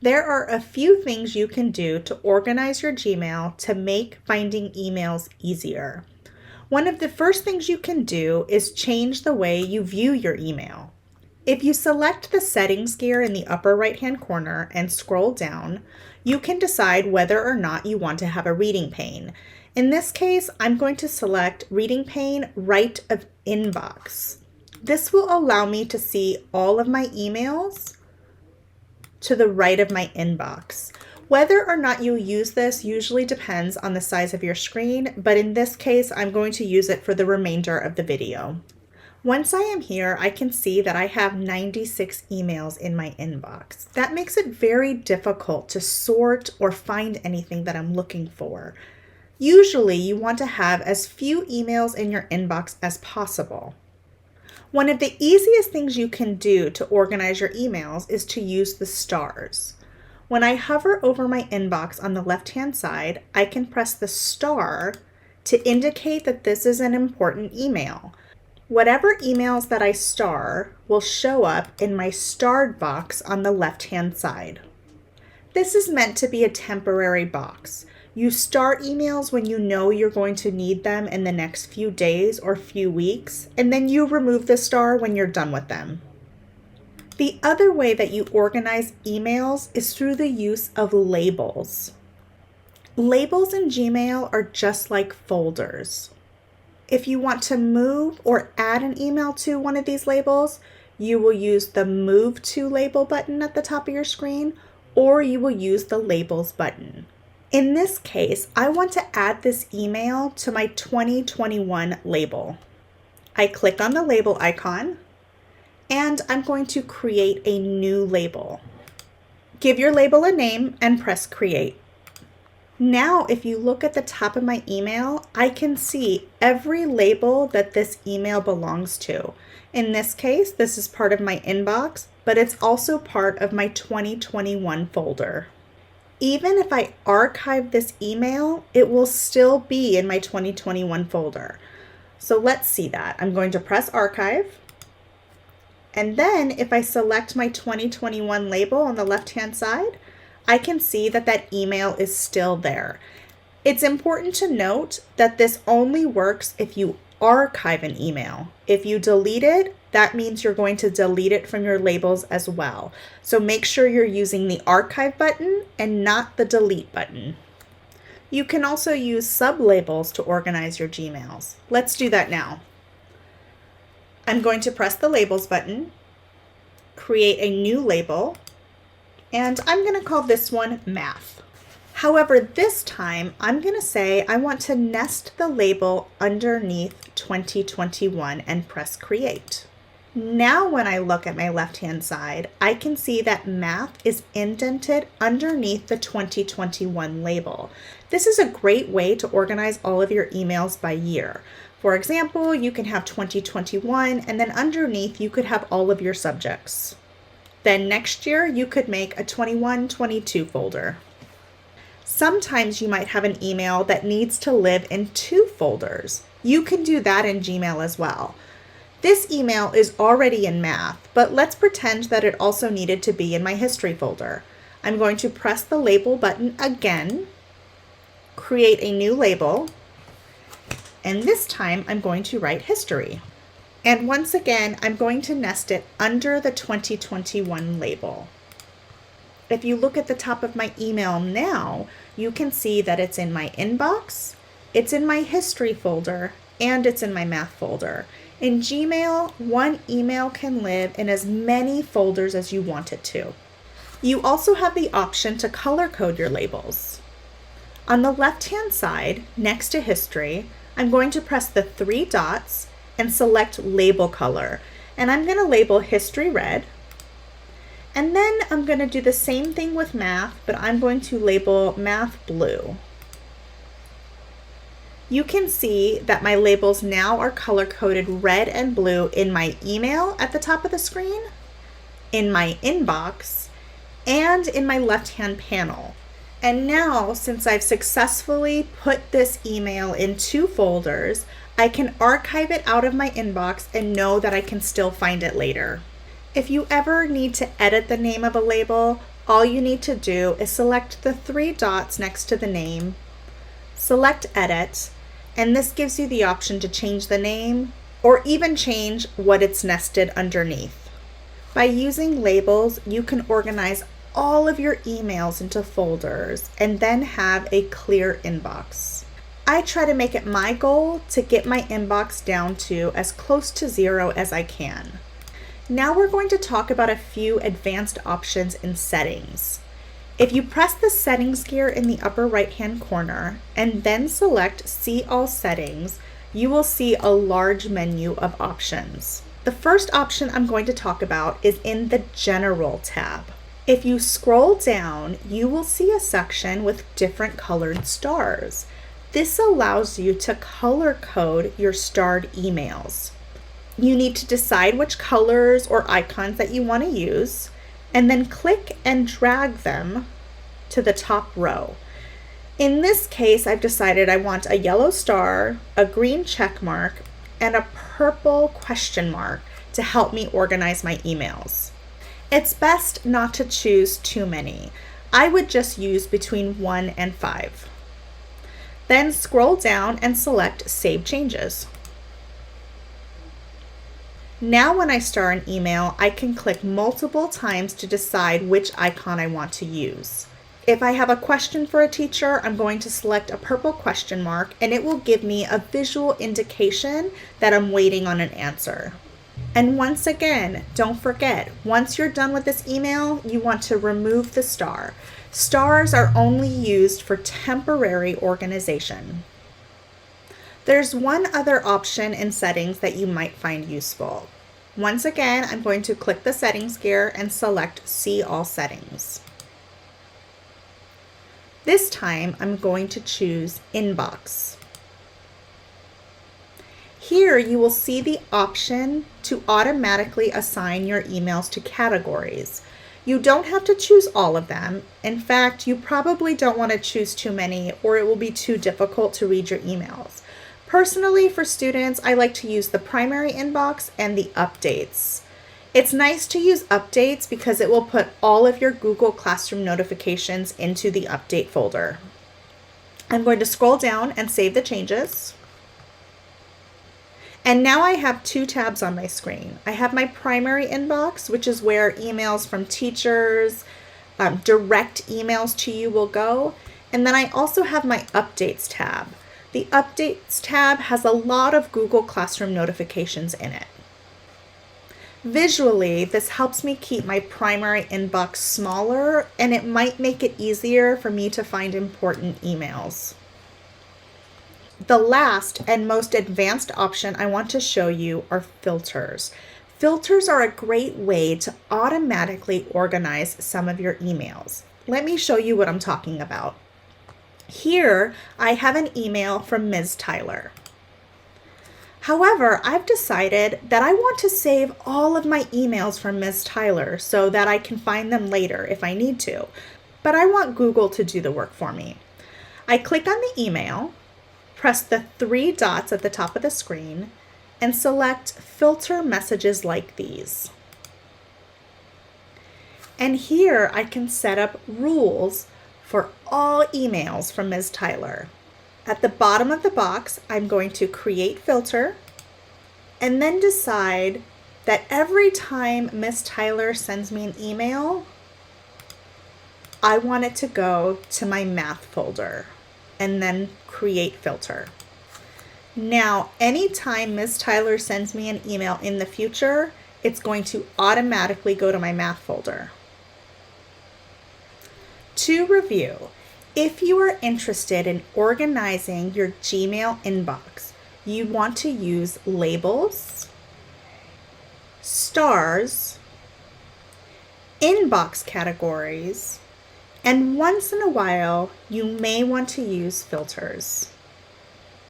There are a few things you can do to organize your Gmail to make finding emails easier. One of the first things you can do is change the way you view your email. If you select the settings gear in the upper right-hand corner and scroll down, you can decide whether or not you want to have a reading pane. In this case, I'm going to select Reading Pane Right of Inbox. This will allow me to see all of my emails to the right of my inbox. Whether or not you use this usually depends on the size of your screen, but in this case, I'm going to use it for the remainder of the video. Once I am here, I can see that I have 96 emails in my inbox. That makes it very difficult to sort or find anything that I'm looking for. Usually, you want to have as few emails in your inbox as possible. One of the easiest things you can do to organize your emails is to use the stars. When I hover over my inbox on the left-hand side, I can press the star to indicate that this is an important email. Whatever emails that I star will show up in my starred box on the left-hand side. This is meant to be a temporary box. You star emails when you know you're going to need them in the next few days or few weeks, and then you remove the star when you're done with them. The other way that you organize emails is through the use of labels. Labels in Gmail are just like folders. If you want to move or add an email to one of these labels, you will use the Move to Label button at the top of your screen, or you will use the Labels button. In this case, I want to add this email to my 2021 label. I click on the label icon, and I'm going to create a new label. Give your label a name and press Create. Now, if you look at the top of my email, I can see every label that this email belongs to. In this case, this is part of my inbox, but it's also part of my 2021 folder. Even if I archive this email, it will still be in my 2021 folder. So let's see that. I'm going to press Archive. And then if I select my 2021 label on the left-hand side, I can see that that email is still there. It's important to note that this only works if you archive an email. If you delete it, that means you're going to delete it from your labels as well. So make sure you're using the archive button and not the delete button. You can also use sub-labels to organize your Gmails. Let's do that now. I'm going to press the labels button, create a new label, and I'm going to call this one Math. However, this time I'm going to say I want to nest the label underneath 2021 and press Create. Now when I look at my left-hand side, I can see that Math is indented underneath the 2021 label. This is a great way to organize all of your emails by year. For example, you can have 2021 and then underneath you could have all of your subjects. Then next year you could make a 21-22 folder. Sometimes you might have an email that needs to live in two folders. You can do that in Gmail as well. This email is already in Math, but let's pretend that it also needed to be in my History folder. I'm going to press the label button again, create a new label, and this time I'm going to write History. And once again, I'm going to nest it under the 2021 label. If you look at the top of my email now, you can see that it's in my inbox, it's in my History folder, and it's in my Math folder. In Gmail, one email can live in as many folders as you want it to. You also have the option to color code your labels. On the left-hand side, next to History, I'm going to press the three dots and select Label Color. And I'm going to label History red. And then I'm going to do the same thing with Math, but I'm going to label Math blue. You can see that my labels now are color-coded red and blue in my email at the top of the screen, in my inbox, and in my left-hand panel. And now, since I've successfully put this email in two folders, I can archive it out of my inbox and know that I can still find it later. If you ever need to edit the name of a label all you need to do is select the 3 dots next to the name, select Edit, and this gives you the option to change the name or even change what it's nested underneath. By using labels, you can organize all of your emails into folders and then have a clear inbox. I try to make it my goal to get my inbox down to as close to 0 as I can. Now we're going to talk about a few advanced options in settings. If you press the settings gear in the upper right-hand corner and then select See All Settings, you will see a large menu of options. The first option I'm going to talk about is in the General tab. If you scroll down, you will see a section with different colored stars. This allows you to color code your starred emails. You need to decide which colors or icons that you want to use, and then click and drag them to the top row. In this case, I've decided I want a yellow star, a green check mark, and a purple question mark to help me organize my emails. It's best not to choose too many. I would just use between 1 and 5. Then scroll down and select Save Changes. Now when I start an email, I can click multiple times to decide which icon I want to use. If I have a question for a teacher, I'm going to select a purple question mark and it will give me a visual indication that I'm waiting on an answer. And once again, don't forget, once you're done with this email, you want to remove the star. Stars are only used for temporary organization. There's one other option in settings that you might find useful. Once again, I'm going to click the settings gear and select See All Settings. This time, I'm going to choose Inbox. Here you will see the option to automatically assign your emails to categories. You don't have to choose all of them. In fact, you probably don't want to choose too many or it will be too difficult to read your emails. Personally, for students, I like to use the primary inbox and the updates. It's nice to use updates because it will put all of your Google Classroom notifications into the update folder. I'm going to scroll down and save the changes. And now I have 2 tabs on my screen. I have my primary inbox, which is where emails from teachers, direct emails to you will go. And then I also have my updates tab. The updates tab has a lot of Google Classroom notifications in it. Visually, this helps me keep my primary inbox smaller and it might make it easier for me to find important emails. The last and most advanced option I want to show you are filters. Filters are a great way to automatically organize some of your emails. Let me show you what I'm talking about. Here, I have an email from Ms. Tyler. However, I've decided that I want to save all of my emails from Ms. Tyler so that I can find them later if I need to, but I want Google to do the work for me. I click on the email, press the 3 dots at the top of the screen, and select Filter Messages Like These. And here I can set up rules for all emails from Ms. Tyler. At the bottom of the box, I'm going to create filter and then decide that every time Ms. Tyler sends me an email, I want it to go to my math folder and then create filter. Now, anytime Ms. Tyler sends me an email in the future, it's going to automatically go to my math folder. To review, if you are interested in organizing your Gmail inbox, you want to use labels, stars, inbox categories, and once in a while, you may want to use filters.